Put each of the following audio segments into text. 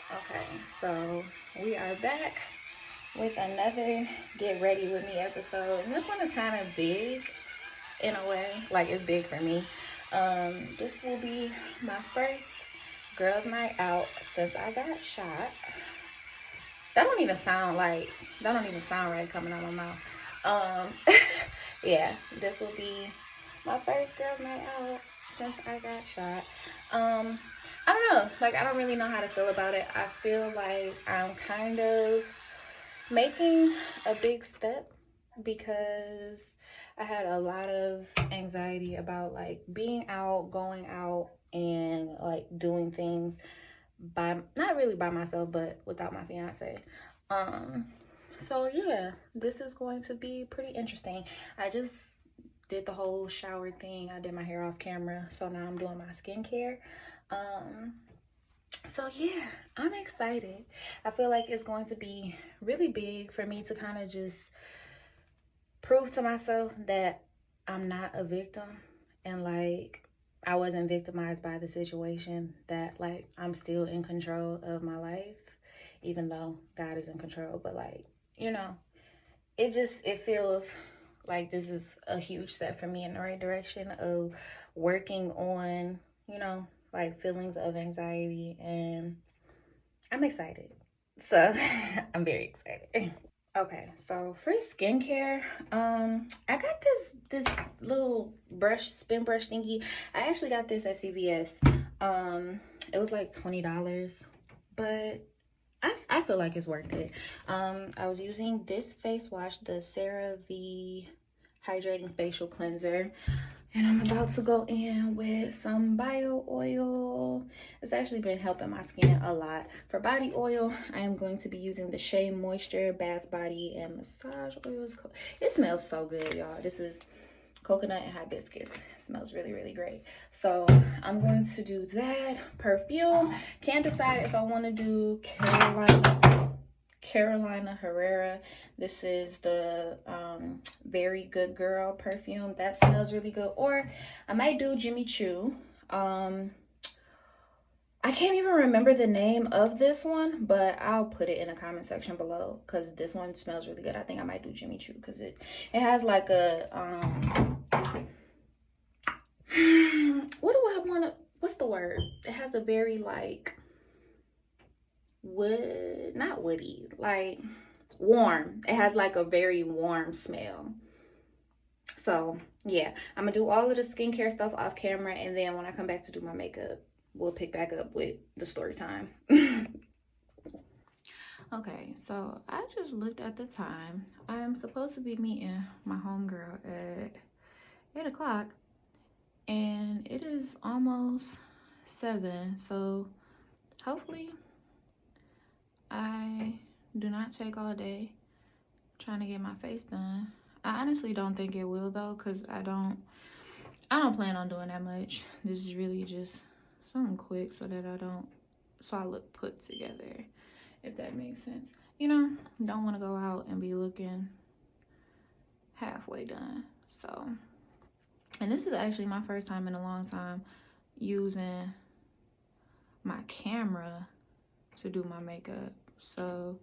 Okay, so we are back with another Get Ready With Me episode. And this one is kind of big in a way, like it's big for me. This will be my first girls' night out since I got shot. That don't even sound right coming out of my mouth. Yeah, this will be my first girls' night out since I got shot. I don't know, like I don't really know how to feel about it. I feel like I'm kind of making a big step because I had a lot of anxiety about like being out, going out, and like doing things by not really by myself, but without my fiance. Um, so yeah, this is going to be pretty interesting. I just did the whole shower thing. I did my hair off camera, so now I'm doing my skincare. Um, so yeah, I'm excited. I feel like it's going to be really big for me to kind of just prove to myself that I'm not a victim and like I wasn't victimized by the situation, that like I'm still in control of my life even though God is in control, but like, you know, it feels like this is a huge step for me in the right direction of working on, you know, like feelings of anxiety, and I'm excited. So I'm very excited. Okay, so for skincare, I got this little spin brush thingy. I actually got this at CVS. It was like $20, but I feel like it's worth it. I was using this face wash, the CeraVe Hydrating Facial Cleanser. And I'm about to go in with some bio oil. It's actually been helping my skin a lot. For body oil, I am going to be using the Shea Moisture Bath Body and Massage Oils. It smells so good, y'all. This is coconut and hibiscus. It smells really, really great. So I'm going to do that. Perfume. Can't decide if I want to do Carolina Herrera. This is the Very Good Girl perfume. That smells really good. Or I might do Jimmy Choo. I can't even remember the name of this one, but I'll put it in the comment section below because this one smells really good. I think I might do Jimmy Choo because it has like a what do I want to, what's the word? It has a very like wood, not woody, like warm. It has like a very warm smell. So yeah, I'm gonna do all of the skincare stuff off camera, and then when I come back to do my makeup, we'll pick back up with the story time. Okay, so I just looked at the time. I am supposed to be meeting my homegirl at 8 o'clock, and it is almost 7. So hopefully I do not take all day trying to get my face done. I honestly don't think it will though, because I don't plan on doing that much. This is really just something quick so that so I look put together, if that makes sense. You know, don't want to go out and be looking halfway done. So, and this is actually my first time in a long time using my camera to do my makeup. So,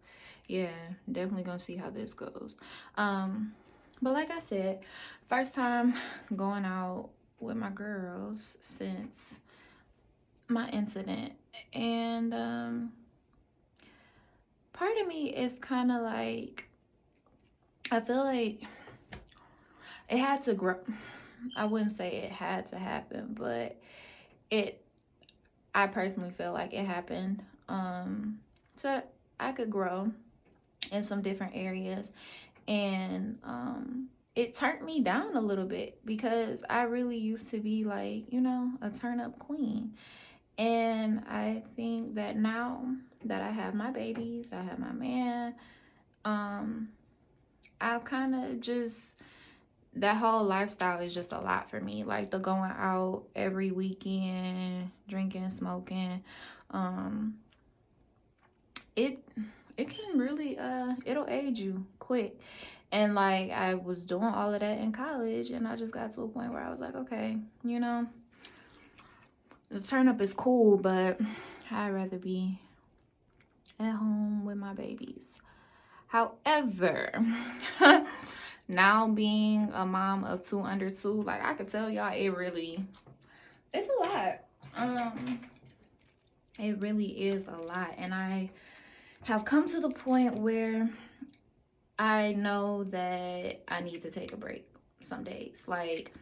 yeah, definitely gonna see how this goes. But like I said, first time going out with my girls since my incident, and part of me is kind of like, I feel like it had to grow. I wouldn't say it had to happen, but it I personally feel like it happened so I could grow in some different areas, and it turned me down a little bit because I really used to be like, you know, a turn up queen. And I think that now that I have my babies, I have my man, I've kind of just, that whole lifestyle is just a lot for me. Like the going out every weekend, drinking, smoking, um, it it can really it'll age you quick. And like I was doing all of that in college, and I just got to a point where I was like, okay, you know, the turn up is cool, but I'd rather be at home with my babies. However, now being a mom of 2 under 2, like I could tell y'all, it's a lot. It really is a lot. And I have come to the point where I know that I need to take a break some days. Like,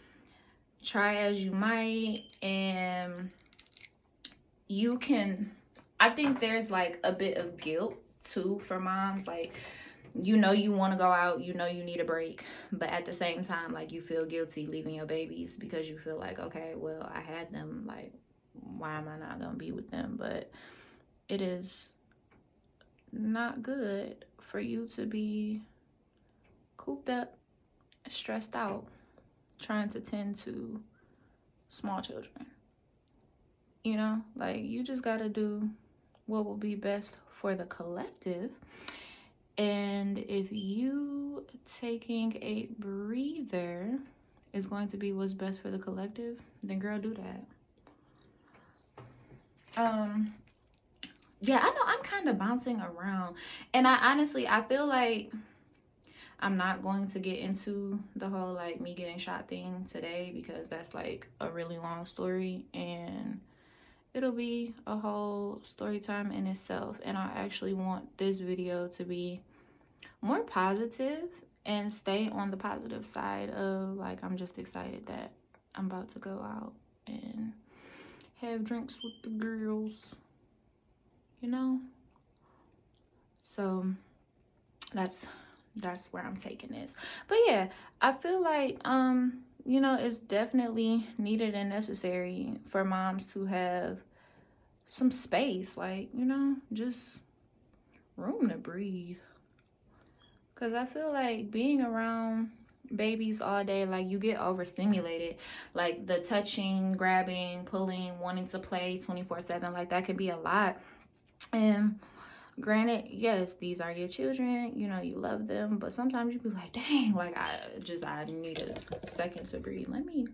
try as you might, and you can, I think there's like a bit of guilt too for moms. Like, you know, you want to go out, you know, you need a break, but at the same time, like, you feel guilty leaving your babies because you feel like, okay, well, I had them, like, why am I not gonna be with them? But it is not good for you to be cooped up, stressed out, trying to tend to small children. You know, like, you just gotta do what will be best for the collective. And if you taking a breather is going to be what's best for the collective, then girl, do that. Yeah, I know I'm kind of bouncing around, and I feel like I'm not going to get into the whole like me getting shot thing today, because that's like a really long story, and it'll be a whole story time in itself. And I actually want this video to be more positive and stay on the positive side of, like, I'm just excited that I'm about to go out and have drinks with the girls, you know. So that's where I'm taking this. But yeah, I feel like you know, it's definitely needed and necessary for moms to have some space, like, you know, just room to breathe. Because I feel like being around babies all day, like, you get overstimulated. Like, the touching, grabbing, pulling, wanting to play 24/7, like, that can be a lot. And granted, yes, these are your children, you know, you love them, but sometimes you be like, dang, like, I need a second to breathe. Let me,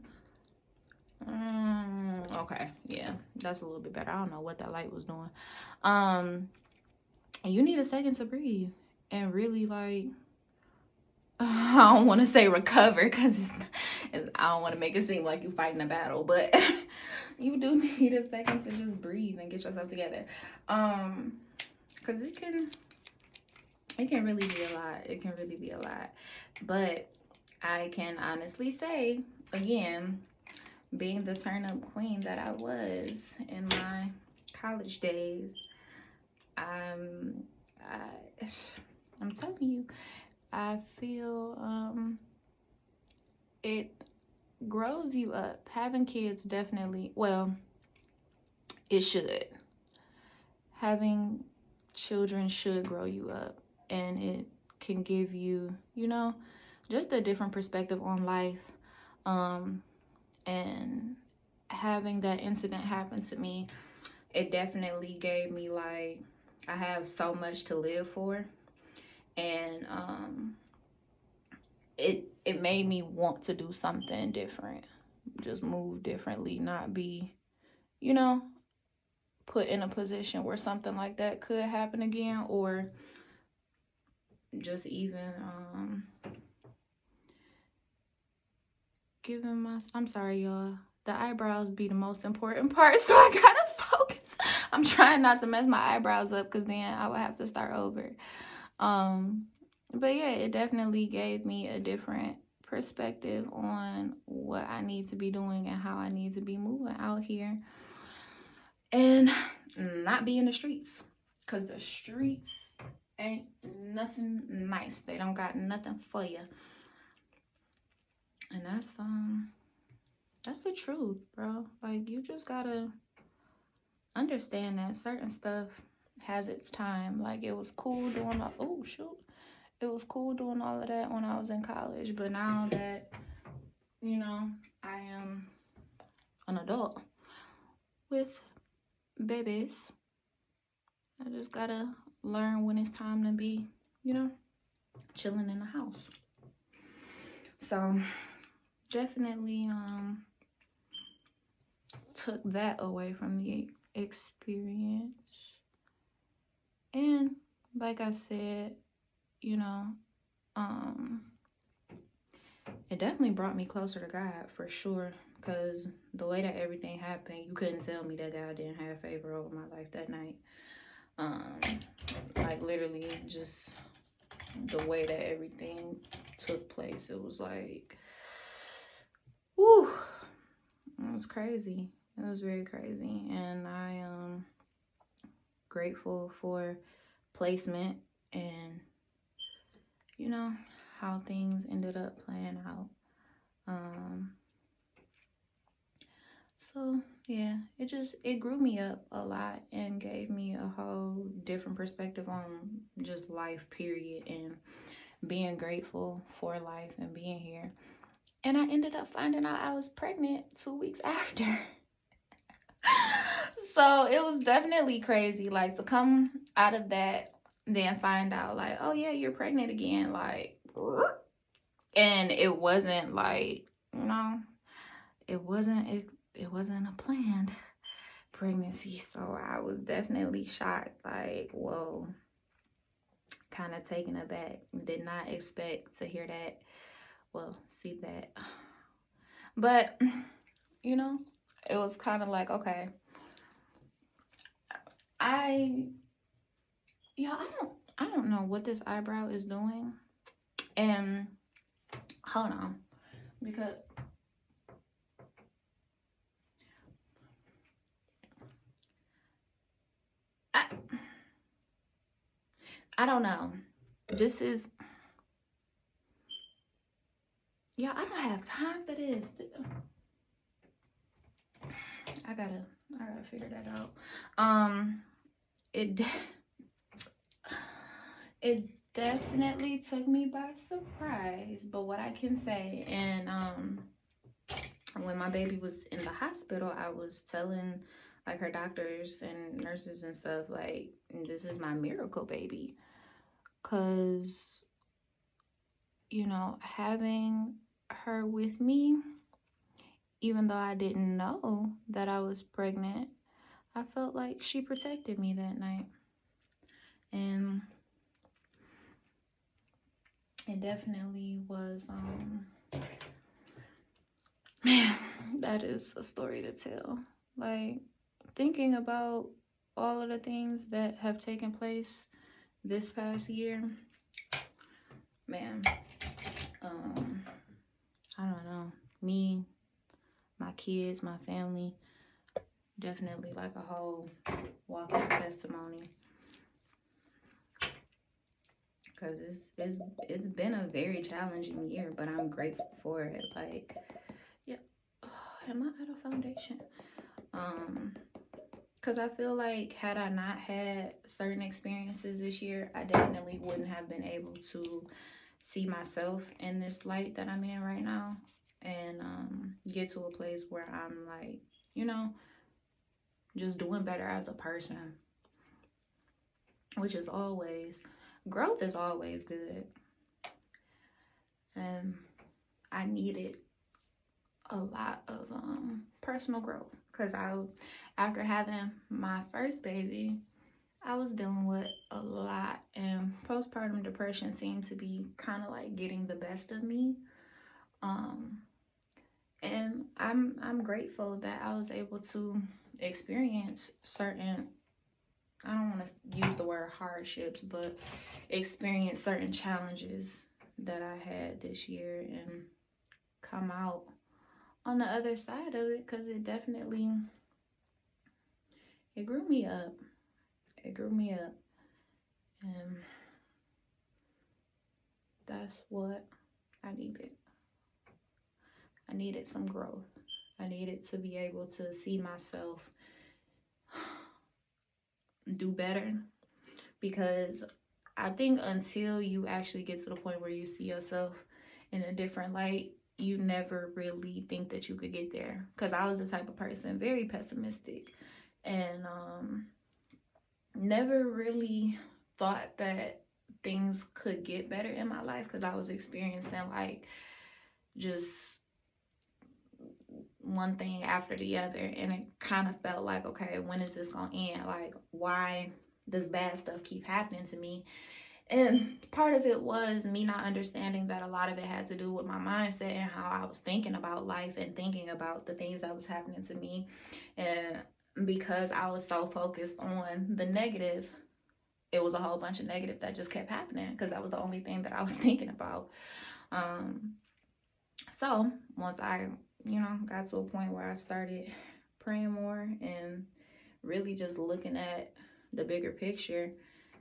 okay, yeah, that's a little bit better. I don't know what that light was doing. You need a second to breathe and really, like, I don't want to say recover, because I don't want to make it seem like you're fighting a battle, but you do need a second to just breathe and get yourself together. Because it can really be a lot. It can really be a lot. But I can honestly say, again, being the turn-up queen that I was in my college days, I'm telling you, I feel it grows you up. Having kids definitely, well, it should. Having children should grow you up, and it can give you, you know, just a different perspective on life. And having that incident happen to me, it definitely gave me, like, I have so much to live for. And it made me want to do something different, just move differently, not be, you know, put in a position where something like that could happen again, or just even giving my, I'm sorry y'all, the eyebrows be the most important part, so I gotta focus. I'm trying not to mess my eyebrows up, because then I would have to start over. But yeah, it definitely gave me a different perspective on what I need to be doing and how I need to be moving out here and not be in the streets, because the streets ain't nothing nice. They don't got nothing for you. And that's the truth, bro. Like, you just gotta understand that certain stuff has its time. Like, it was cool doing it was cool doing all of that when I was in college, but now that, you know, I am an adult with babies, I just gotta learn when it's time to be, you know, chilling in the house. So definitely took that away from the experience. And like I said, you know, um, it definitely brought me closer to God for sure. Because the way that everything happened, you couldn't tell me that God didn't have favor over my life that night. Um, like literally just the way that everything took place, it was like, whew, it was crazy. It was very crazy. And I grateful for placement and you know how things ended up playing out. Um, so yeah, it grew me up a lot and gave me a whole different perspective on just life, period, and being grateful for life and being here. And I ended up finding out I was pregnant 2 weeks after. So it was definitely crazy, like to come out of that, then find out like, oh yeah, you're pregnant again, like, and it wasn't like, you know, it wasn't a planned pregnancy. So I was definitely shocked, like, whoa, kind of taken aback. Did not expect to hear that, well, see that. But you know, it was kind of like, okay, I yeah, I don't know what this eyebrow is doing. And hold on, because I I don't know. This is, yeah, I don't have time for this. I gotta figure that out. It it definitely took me by surprise. But what I can say, and when my baby was in the hospital, I was telling like her doctors and nurses and stuff like, this is my miracle baby, cause you know, having her with me, even though I didn't know that I was pregnant, I felt like she protected me that night. And it definitely was, man, that is a story to tell. Like, thinking about all of the things that have taken place this past year, man, um, I don't know. Me, my kids, my family, definitely like a whole walking testimony. Because it's been a very challenging year, but I'm grateful for it. Like, yeah, am I out of foundation? Because I feel like had I not had certain experiences this year, I definitely wouldn't have been able to see myself in this light that I'm in right now, and get to a place where I'm like, you know, just doing better as a person, which is always, growth is always good. And I needed a lot of personal growth, because after having my first baby, I was dealing with a lot, and postpartum depression seemed to be kind of like getting the best of me. um and I'm grateful that I was able to experience certain, I don't want to use the word hardships, but experience certain challenges that I had this year and come out on the other side of it, because it grew me up. It grew me up. And that's what I needed. I needed some growth. I needed to be able to see myself do better, because I think until you actually get to the point where you see yourself in a different light, you never really think that you could get there. Because I was the type of person, very pessimistic, and never really thought that things could get better in my life, because I was experiencing like just one thing after the other, and it kind of felt like, okay, when is this gonna end? Like, why this bad stuff keep happening to me. And part of it was me not understanding that a lot of it had to do with my mindset and how I was thinking about life and thinking about the things that was happening to me. And because I was so focused on the negative, it was a whole bunch of negative that just kept happening because that was the only thing that I was thinking about. So once I, got to a point where I started praying more and really just looking at the bigger picture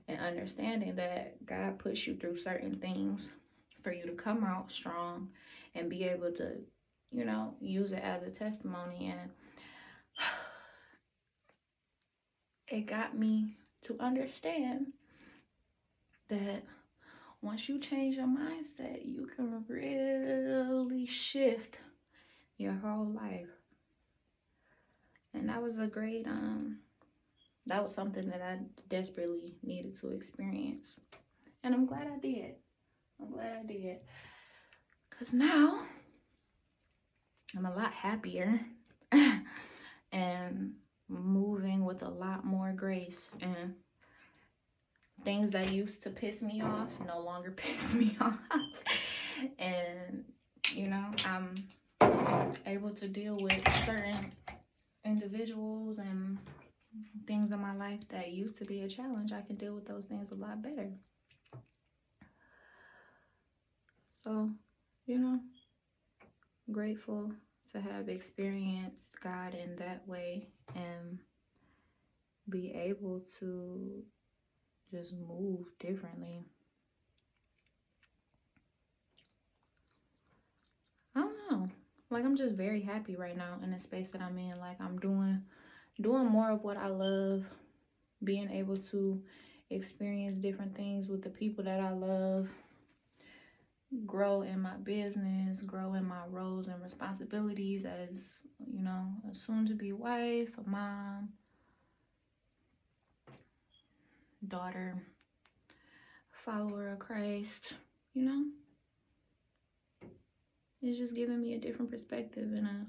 and understanding that God puts you through certain things for you to come out strong and be able to, use it as a testimony. And it got me to understand that once you change your mindset, you can really shift your whole life. And that was a great, that was something that I desperately needed to experience. And I'm glad I did. Because now I'm a lot happier and moving with a lot more grace. And things that used to piss me off no longer piss me off. And, I'm able to deal with certain individuals and things in my life that used to be a challenge. I can deal with those things a lot better. So, grateful to have experienced God in that way and be able to just move differently. I don't know. Like, I'm just very happy right now in the space that I'm in. Like, I'm doing more of what I love, being able to experience different things with the people that I love, grow in my business, grow in my roles and responsibilities as, a soon-to-be wife, a mom, daughter, follower of Christ, It's just giving me a different perspective and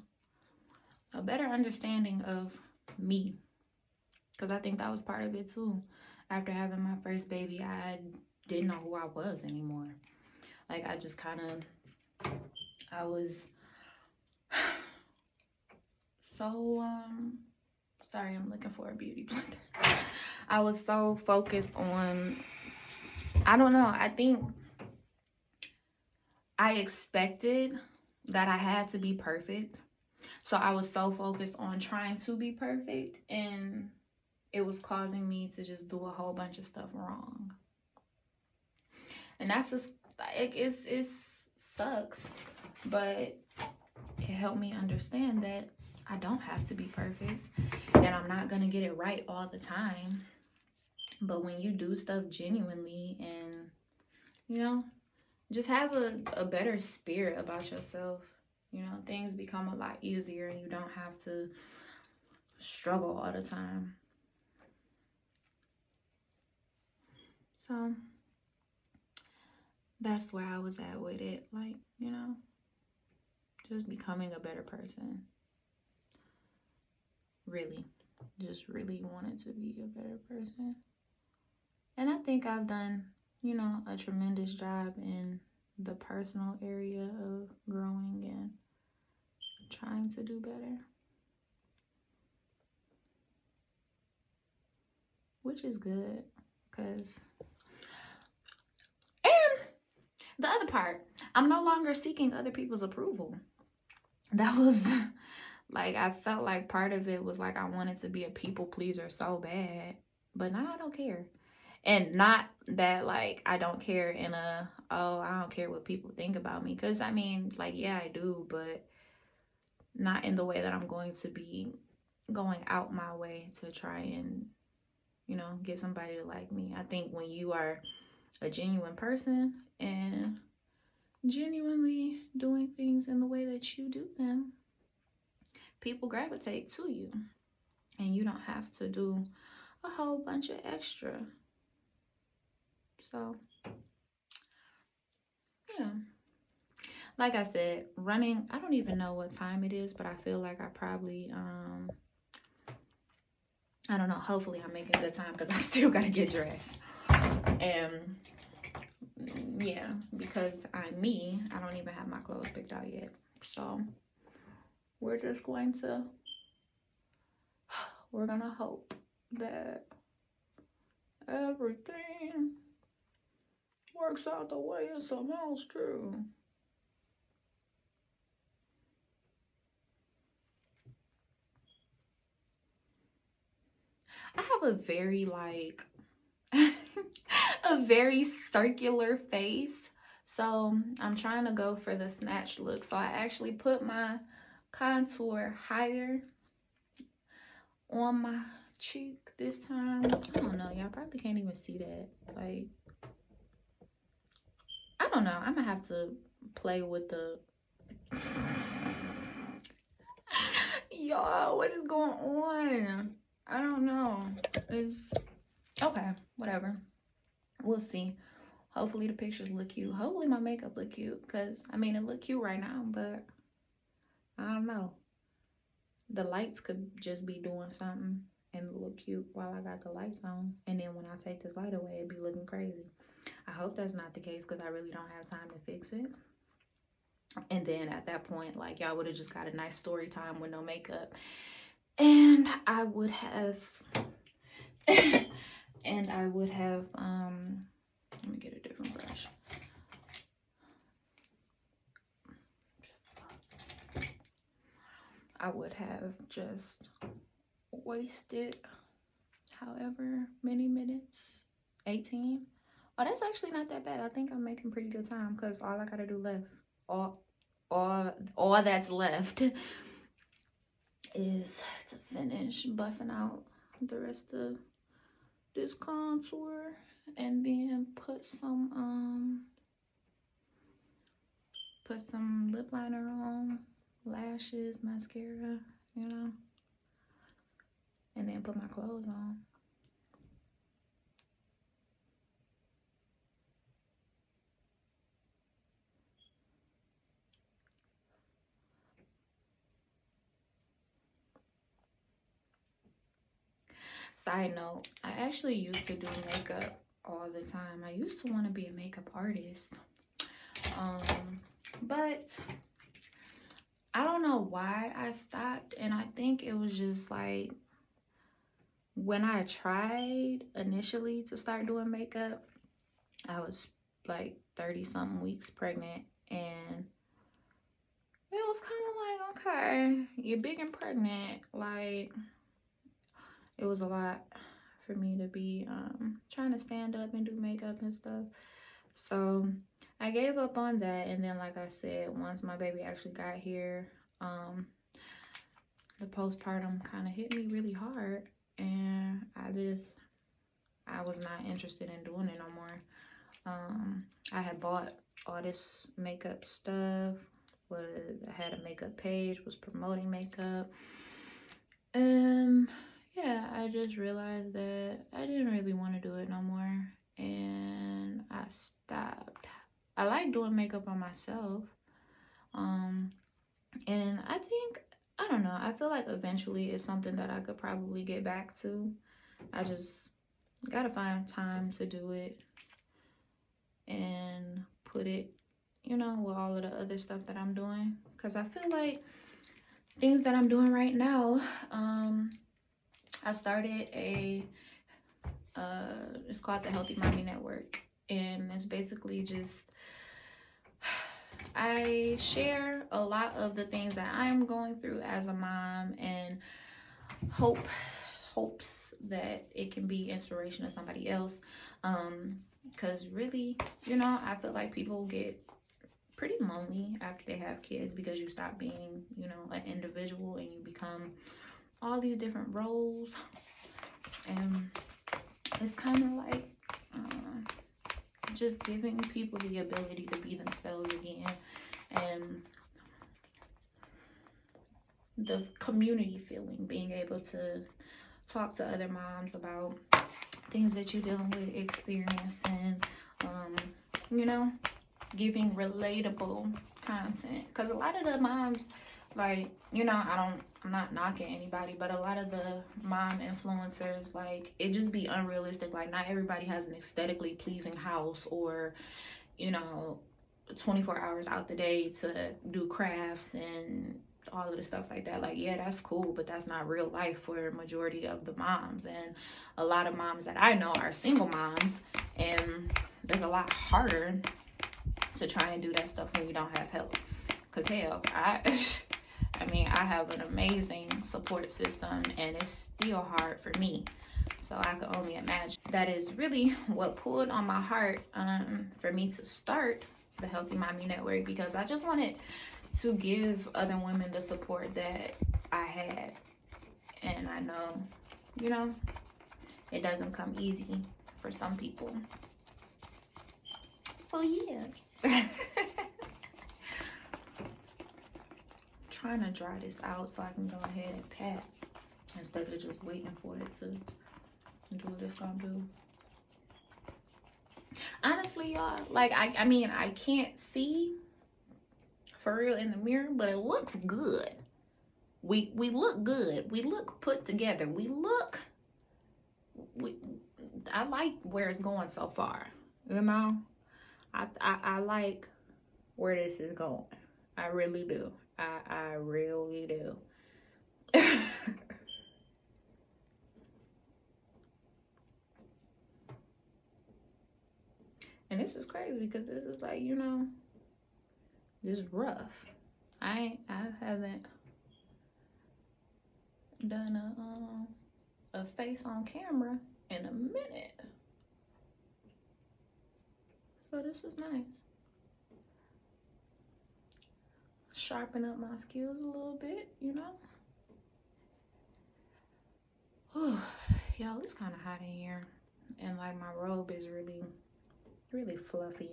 a better understanding of me. Because I think that was part of it too. After having my first baby, I didn't know who I was anymore. Like, I just I was so, sorry, I'm looking for a beauty blender. I was so focused on, I don't know, I think I expected that I had to be perfect. So I was so focused on trying to be perfect, and it was causing me to just do a whole bunch of stuff wrong. And that's just, it sucks, but it helped me understand that I don't have to be perfect, and I'm not going to get it right all the time. But when you do stuff genuinely and, just have a better spirit about yourself, things become a lot easier and you don't have to struggle all the time. So that's where I was at with it. Like, just becoming a better person. Really, just really wanted to be a better person. And I think I've done, a tremendous job in the personal area of growing and trying to do better. Which is good, because, and the other part, I'm no longer seeking other people's approval. That was, like, I felt like part of it was like I wanted to be a people pleaser so bad, but now I don't care. And not that, like, I don't care in I don't care what people think about me, because I mean, like, yeah, I do, but not in the way that I'm going to be going out my way to try and, get somebody to like me. I think when you are a genuine person and genuinely doing things in the way that you do them, people gravitate to you, and you don't have to do a whole bunch of extra. So, yeah. Like I said, running, I don't even know what time it is, but I feel like I probably I don't know. Hopefully I'm making good time because I still got to get dressed. And yeah, because I'm me, I don't even have my clothes picked out yet. So we're just going to, we're going to hope that everything works out the way it's supposed to. I have a very like a very circular face, so I'm trying to go for the snatch look. So I actually put my contour higher on my cheek this time. I don't know, y'all probably can't even see that. Like, I don't know, I'm gonna have to play with the y'all, what is going on? I don't know. It's okay, whatever. We'll see. Hopefully the pictures look cute. Hopefully my makeup look cute, because I mean, it look cute right now, but I don't know. The lights could just be doing something and look cute while I got the lights on, and then when I take this light away, it'd be looking crazy. I hope that's not the case, because I really don't have time to fix it. And then at that point, like, y'all would have just got a nice story time with no makeup, and I would have and I would have let me get a different brush. I would have just wasted however many minutes. 18. Oh, that's actually not that bad. I think I'm making pretty good time, because all I gotta do left, all that's left is to finish buffing out the rest of this contour, and then put some lip liner on, lashes, mascara, you know, and then put my clothes on. Side note, I actually used to do makeup all the time. I used to want to be a makeup artist, but I don't know why I stopped. And I think it was just like, when I tried initially to start doing makeup, I was like 30 something weeks pregnant, and it was kind of like, okay, you're big and pregnant. Like, it was a lot for me to be trying to stand up and do makeup and stuff. So I gave up on that. And then, like I said, once my baby actually got here, the postpartum kind of hit me really hard, and I was not interested in doing it no more. I had bought all this makeup stuff, I had a makeup page, was promoting makeup, and yeah, I just realized that I didn't really want to do it no more, and I stopped. I like doing makeup on myself, and I don't know, I feel like eventually it's something that I could probably get back to. I just gotta find time to do it and put it, you know, with all of the other stuff that I'm doing, because I feel like things that I'm doing right now, I started it's called the Healthy Mommy Network, and it's basically just, I share a lot of the things that I'm going through as a mom, and hopes that it can be inspiration to somebody else, because really, you know, I feel like people get pretty lonely after they have kids, because you stop being, you know, an individual, and you become all these different roles, and it's kind of like just giving people the ability to be themselves again, and the community feeling, being able to talk to other moms about things that you're dealing with, experiencing, you know, giving relatable content, because a lot of the moms Like, you know, I'm not knocking anybody, but a lot of the mom influencers, like, it just be unrealistic. Like, not everybody has an aesthetically pleasing house, or, you know, 24 hours out the day to do crafts and all of the stuff like that. Like, yeah, that's cool, but that's not real life for a majority of the moms. And a lot of moms that I know are single moms, and it's a lot harder to try and do that stuff when you don't have help. Because hell, I mean, I have an amazing support system, and it's still hard for me. So I can only imagine. That is really what pulled on my heart for me to start the Healthy Mommy Network, because I just wanted to give other women the support that I had. And I know, you know, it doesn't come easy for some people. So yeah. Trying to dry this out so I can go ahead and pat instead of just waiting for it to do what it's gonna do. Honestly, y'all, like, I mean, I can't see for real in the mirror, but it looks good. We look good. We look put together. I like where it's going so far. You know, I like where this is going. I really do. I really do. And this is crazy because this is like, you know, this is rough. I haven't done a face on camera in a minute. So this is nice. Sharpen up my skills a little bit, you know. Whew. Y'all, it's kind of hot in here, and like my robe is really fluffy,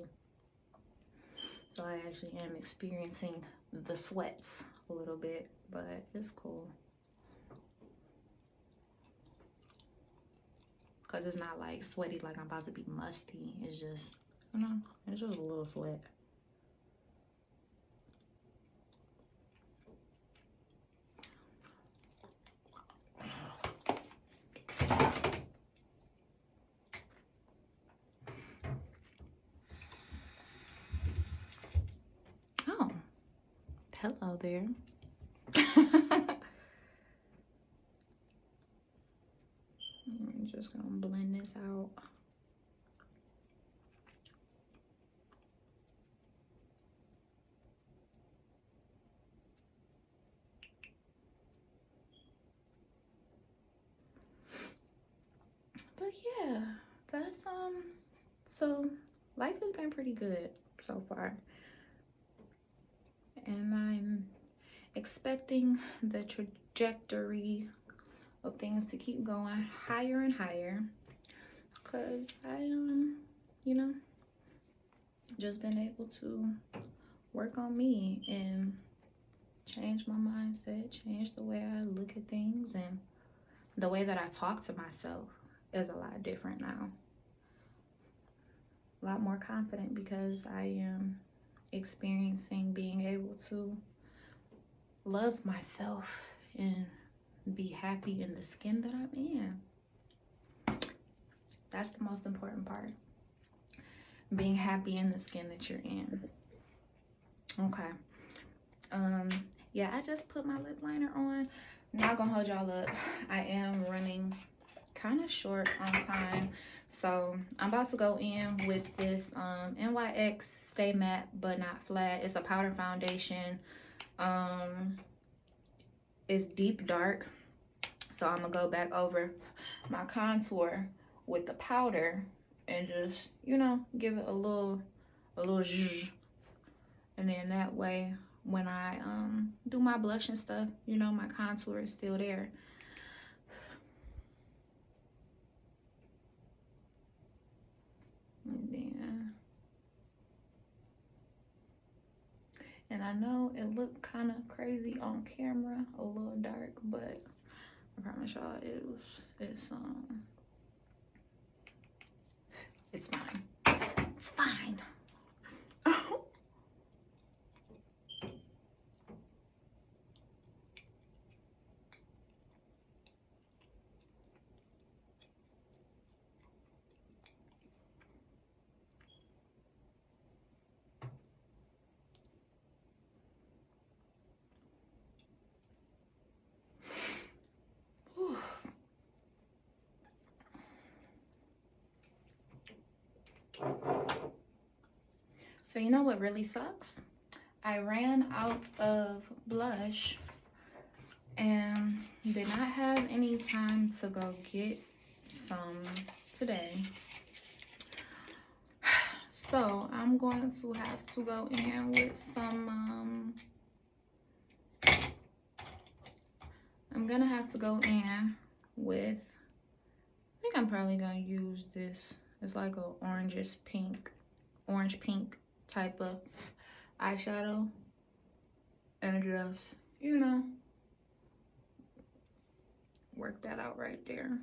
so I actually am experiencing the sweats a little bit, but it's cool because it's not like sweaty like I'm about to be musty. It's just, you know, it's just a little sweat. Oh, hello there. I'm just gonna blend this out. But yeah, that's so life has been pretty good so far, and I'm expecting the trajectory of things to keep going higher and higher, because I you know, just been able to work on me and change my mindset, change the way I look at things, and the way that I talk to myself is a lot different now. A lot more confident because I am experiencing being able to love myself and be happy in the skin that I'm in. That's the most important part. Being happy in the skin that you're in. Okay. Yeah, I just put my lip liner on. Not gonna hold y'all up. I am running kind of short on time, so I'm about to go in with this NYX Stay Matte But Not Flat. It's a powder foundation. It's deep dark, so I'm gonna go back over my contour with the powder and just, you know, give it a little zhuzh. And then that way when I do my blush and stuff, you know, my contour is still there. And I know it looked kind of crazy on camera, a little dark, but I promise y'all it's fine. It's fine. So you know what really sucks? I ran out of blush and did not have any time to go get some today. So I'm going to have to go in with some, I'm gonna have to go in with, I think I'm probably gonna use this. It's like a orange pink type of eyeshadow. And just, you know, work that out right there.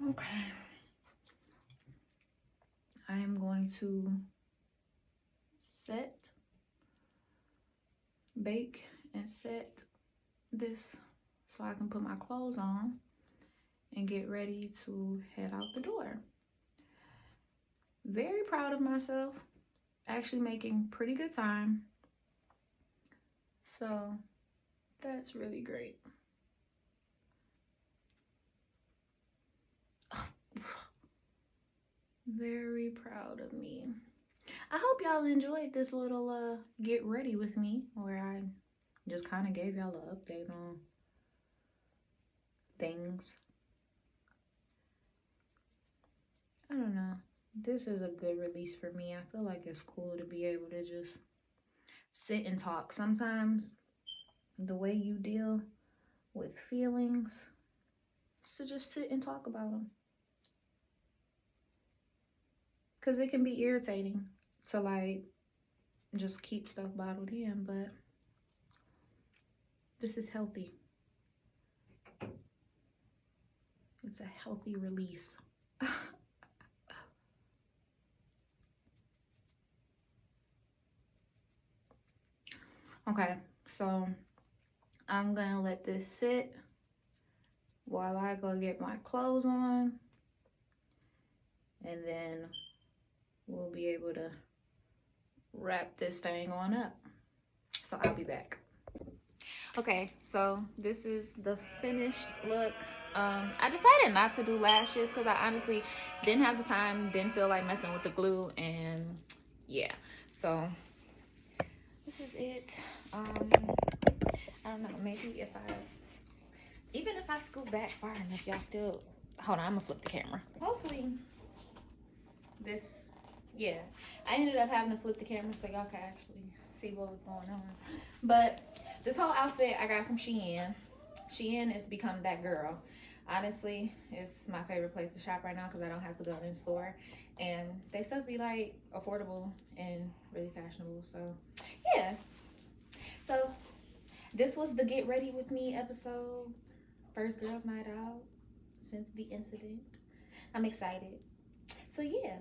Okay. I am going to bake and set this so I can put my clothes on and get ready to head out the door. Very proud of myself. Actually making pretty good time. So that's really great. Very proud of me. I hope y'all enjoyed this little get ready with me, where I just kind of gave y'all an update on things. I don't know. This is a good release for me. I feel like it's cool to be able to just sit and talk. Sometimes the way you deal with feelings is to just sit and talk about them. Because it can be irritating to like just keep stuff bottled in, but this is healthy. It's a healthy release. Okay, so I'm gonna let this sit while I go get my clothes on, and then we'll be able to wrap this thing on up. So I'll be back. Okay, so this is the finished look. I decided not to do lashes because I honestly didn't have the time, didn't feel like messing with the glue, and yeah, so this is it. I don't know, maybe even if I scoot back far enough, y'all still, hold on, I'm gonna flip the camera. Hopefully this, yeah, I ended up having to flip the camera so y'all can actually see what was going on. But this whole outfit I got from Shein. Shein has become that girl. Honestly, it's my favorite place to shop right now because I don't have to go in store, and they stuff be like affordable and really fashionable. So yeah, so this was the Get Ready With Me episode. First girls night out since the incident. I'm excited. So yeah,